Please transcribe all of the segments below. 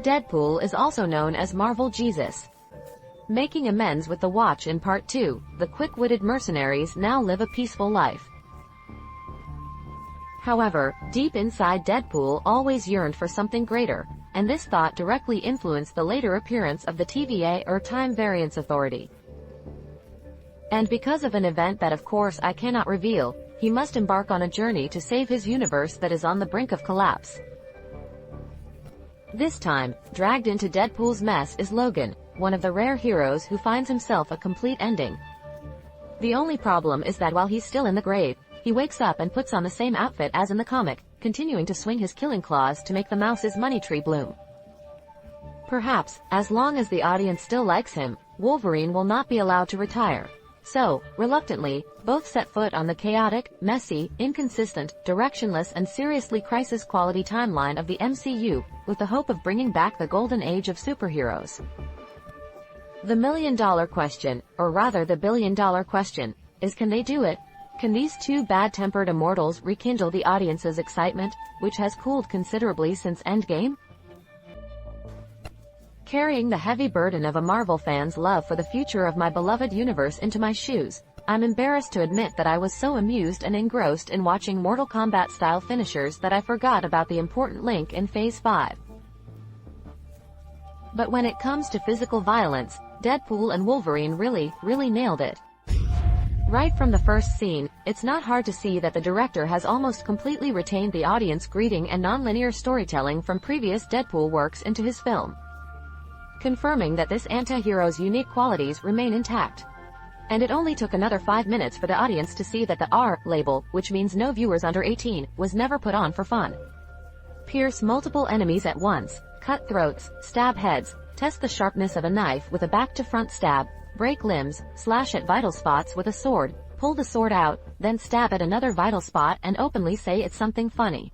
Deadpool is also known as Marvel Jesus. Making amends with the Watch in Part 2, the quick-witted mercenaries now live a peaceful life. However, deep inside Deadpool always yearned for something greater, and this thought directly influenced the later appearance of the TVA or Time Variance Authority. And because of an event that of course I cannot reveal, he must embark on a journey to save his universe that is on the brink of collapse. This time, dragged into Deadpool's mess is Logan, one of the rare heroes who finds himself a complete ending. The only problem is that while he's still in the grave, he wakes up and puts on the same outfit as in the comic, continuing to swing his killing claws to make the mouse's money tree bloom. Perhaps, as long as the audience still likes him, Wolverine will not be allowed to retire. So, reluctantly, both set foot on the chaotic, messy, inconsistent, directionless and seriously crisis-quality timeline of the MCU, with the hope of bringing back the golden age of superheroes. The million-dollar question, or rather the billion-dollar question, is can they do it? Can these two bad-tempered immortals rekindle the audience's excitement, which has cooled considerably since Endgame? Carrying the heavy burden of a Marvel fan's love for the future of my beloved universe into my shoes, I'm embarrassed to admit that I was so amused and engrossed in watching Mortal Kombat-style finishers that I forgot about the important link in Phase 5. But when it comes to physical violence, Deadpool and Wolverine really nailed it. Right from the first scene, it's not hard to see that the director has almost completely retained the audience greeting and non-linear storytelling from previous Deadpool works into his film, confirming that this anti-hero's unique qualities remain intact. And it only took another 5 minutes for the audience to see that the R label, which means no viewers under 18, was never put on for fun. Pierce multiple enemies at once, cut throats, stab heads, test the sharpness of a knife with a back-to-front stab, break limbs, slash at vital spots with a sword, pull the sword out, then stab at another vital spot and openly say it's something funny.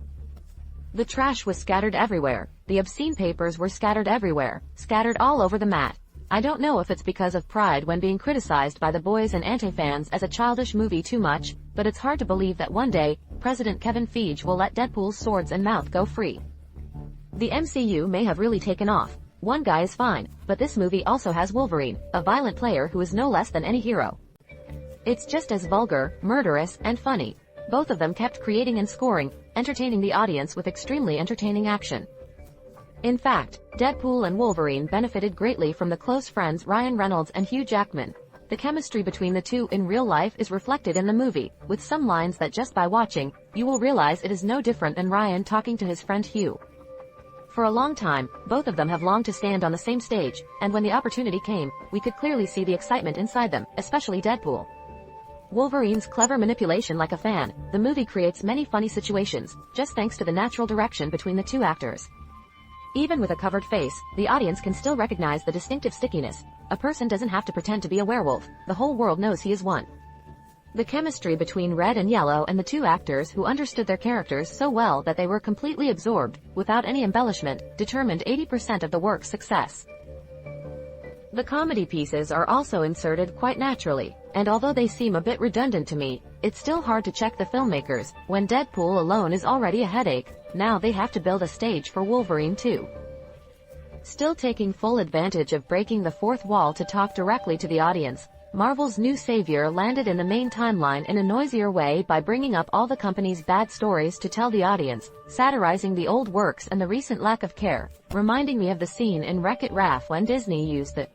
The trash was scattered everywhere, the obscene papers were scattered everywhere, scattered all over the mat. I don't know if it's because of pride when being criticized by the boys and anti-fans as a childish movie too much, but it's hard to believe that one day, President Kevin Feige will let Deadpool's swords and mouth go free. The MCU may have really taken off. One guy is fine, but this movie also has Wolverine, a violent player who is no less than any hero. It's just as vulgar, murderous, and funny. Both of them kept creating and scoring, entertaining the audience with extremely entertaining action. In fact, Deadpool and Wolverine benefited greatly from the close friends Ryan Reynolds and Hugh Jackman. The chemistry between the two in real life is reflected in the movie, with some lines that just by watching, you will realize it is no different than Ryan talking to his friend Hugh. For a long time, both of them have longed to stand on the same stage, and when the opportunity came, we could clearly see the excitement inside them, especially Deadpool. Wolverine's clever manipulation like a fan, the movie creates many funny situations, just thanks to the natural direction between the two actors. Even with a covered face, the audience can still recognize the distinctive stickiness. A person doesn't have to pretend to be a werewolf, the whole world knows he is one. The chemistry between Red and Yellow and the two actors who understood their characters so well that they were completely absorbed, without any embellishment, determined 80% of the work's success. The comedy pieces are also inserted quite naturally, and although they seem a bit redundant to me, it's still hard to check the filmmakers. When Deadpool alone is already a headache, now they have to build a stage for Wolverine too. Still taking full advantage of breaking the fourth wall to talk directly to the audience, Marvel's new savior landed in the main timeline in a noisier way by bringing up all the company's bad stories to tell the audience, satirizing the old works and the recent lack of care, reminding me of the scene in Wreck-It Ralph when Disney used the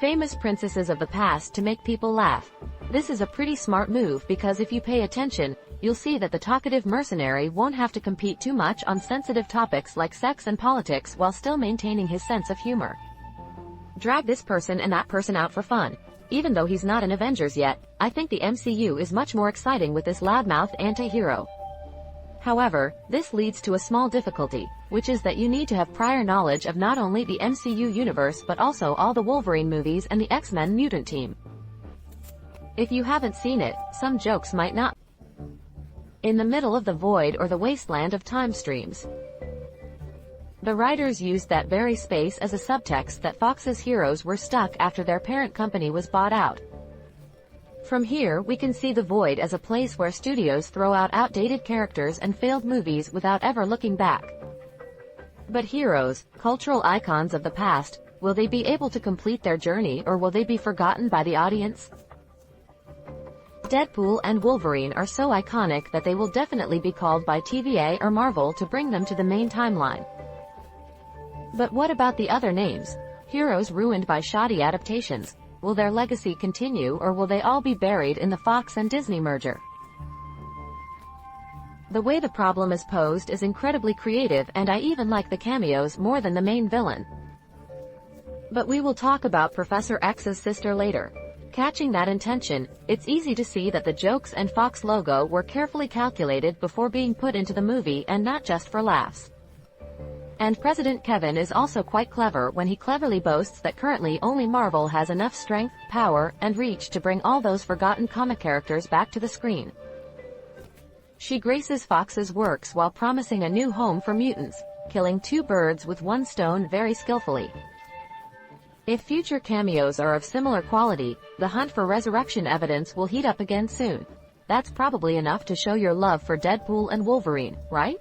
famous princesses of the past to make people laugh. This is a pretty smart move because if you pay attention, you'll see that the talkative mercenary won't have to compete too much on sensitive topics like sex and politics while still maintaining his sense of humor. Drag this person and that person out for fun. Even though he's not an Avengers yet, I think the MCU is much more exciting with this loudmouthed anti-hero. However, this leads to a small difficulty, which is that you need to have prior knowledge of not only the MCU universe but also all the Wolverine movies and the X-Men mutant team. If you haven't seen it, some jokes might not. In the middle of the void or the wasteland of time streams. The writers used that very space as a subtext that Fox's heroes were stuck after their parent company was bought out. From here we can see the void as a place where studios throw out outdated characters and failed movies without ever looking back. But heroes, cultural icons of the past, will they be able to complete their journey or will they be forgotten by the audience? Deadpool and Wolverine are so iconic that they will definitely be called by TVA or Marvel to bring them to the main timeline. But what about the other names? Heroes ruined by shoddy adaptations. Will their legacy continue or will they all be buried in the Fox and Disney merger? The way the problem is posed is incredibly creative, and I even like the cameos more than the main villain. But we will talk about Professor X's sister later. Catching that intention, it's easy to see that the jokes and Fox logo were carefully calculated before being put into the movie and not just for laughs. And President Kevin is also quite clever when he cleverly boasts that currently only Marvel has enough strength, power, and reach to bring all those forgotten comic characters back to the screen. She graces Fox's works while promising a new home for mutants, killing two birds with one stone very skillfully. If future cameos are of similar quality, the hunt for resurrection evidence will heat up again soon. That's probably enough to show your love for Deadpool and Wolverine, right?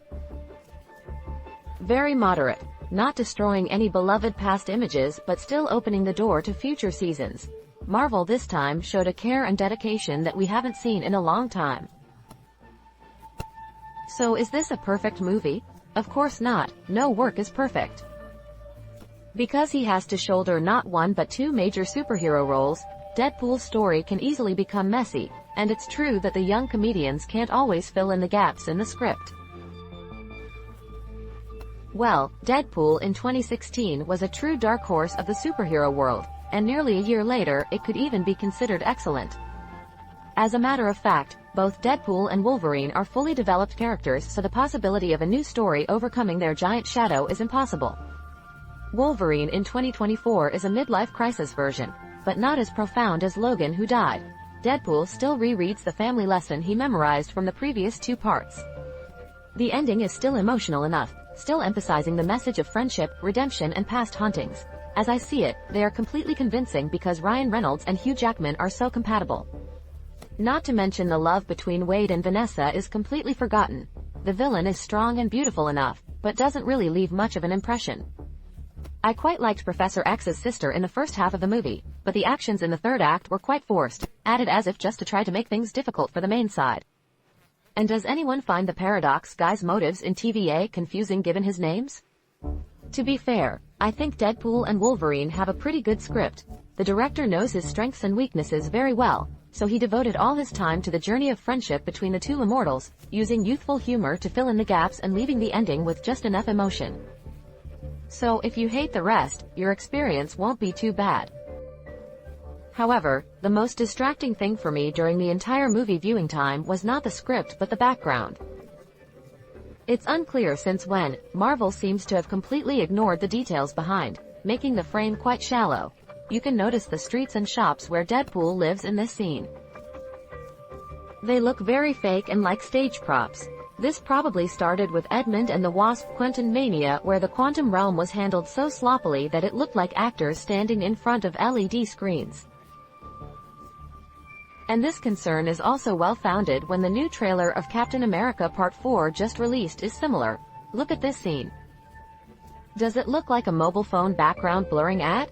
Very moderate. Not destroying any beloved past images but still opening the door to future seasons. Marvel this time showed a care and dedication that we haven't seen in a long time. So is this a perfect movie? Of course not, no work is perfect. Because he has to shoulder not one but two major superhero roles, Deadpool's story can easily become messy, and it's true that the young comedians can't always fill in the gaps in the script. Well, Deadpool in 2016 was a true dark horse of the superhero world, and nearly a year later it could even be considered excellent. As a matter of fact, both Deadpool and Wolverine are fully developed characters, so the possibility of a new story overcoming their giant shadow is impossible. Wolverine in 2024 is a midlife crisis version, but not as profound as Logan, who died. Deadpool still rereads the family lesson he memorized from the previous two parts. The ending is still emotional enough, still emphasizing the message of friendship, redemption and past hauntings. As I see it, they are completely convincing because Ryan Reynolds and Hugh Jackman are so compatible. Not to mention the love between Wade and Vanessa is completely forgotten. The villain is strong and beautiful enough, but doesn't really leave much of an impression. I quite liked Professor X's sister in the first half of the movie, but the actions in the third act were quite forced, added as if just to try to make things difficult for the main side. And does anyone find the Paradox guy's motives in TVA confusing given his names? To be fair, I think Deadpool and Wolverine have a pretty good script. The director knows his strengths and weaknesses very well, so he devoted all his time to the journey of friendship between the two immortals, using youthful humor to fill in the gaps and leaving the ending with just enough emotion. So if you hate the rest, your experience won't be too bad. However, the most distracting thing for me during the entire movie viewing time was not the script but the background. It's unclear since when, Marvel seems to have completely ignored the details behind, making the frame quite shallow. You can notice the streets and shops where Deadpool lives in this scene. They look very fake and like stage props. This probably started with Edmund and the Wasp Quantum Mania, where the quantum realm was handled so sloppily that it looked like actors standing in front of LED screens. And this concern is also well-founded when the new trailer of Captain America Part 4 just released is similar. Look at this scene. Does it look like a mobile phone background blurring ad?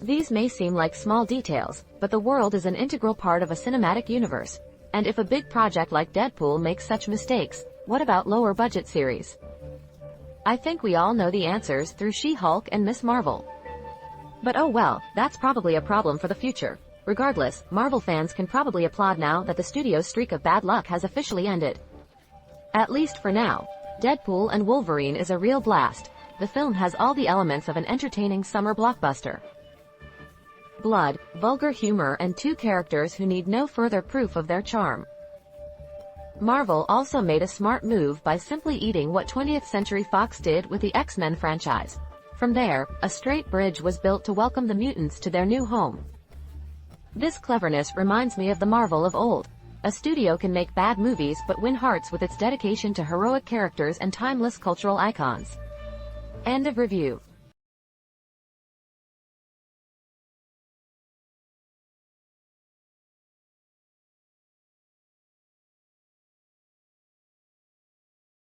These may seem like small details, but the world is an integral part of a cinematic universe. And if a big project like Deadpool makes such mistakes, what about lower budget series? I think we all know the answers through She-Hulk and Ms. Marvel. But oh well, that's probably a problem for the future. Regardless, Marvel fans can probably applaud now that the studio's streak of bad luck has officially ended. At least for now. Deadpool and Wolverine is a real blast. The film has all the elements of an entertaining summer blockbuster. Blood, vulgar humor and two characters who need no further proof of their charm. Marvel also made a smart move by simply eating what 20th Century Fox did with the X-Men franchise. From there, a straight bridge was built to welcome the mutants to their new home. This cleverness reminds me of the Marvel of old. A studio can make bad movies but win hearts with its dedication to heroic characters and timeless cultural icons. End of review.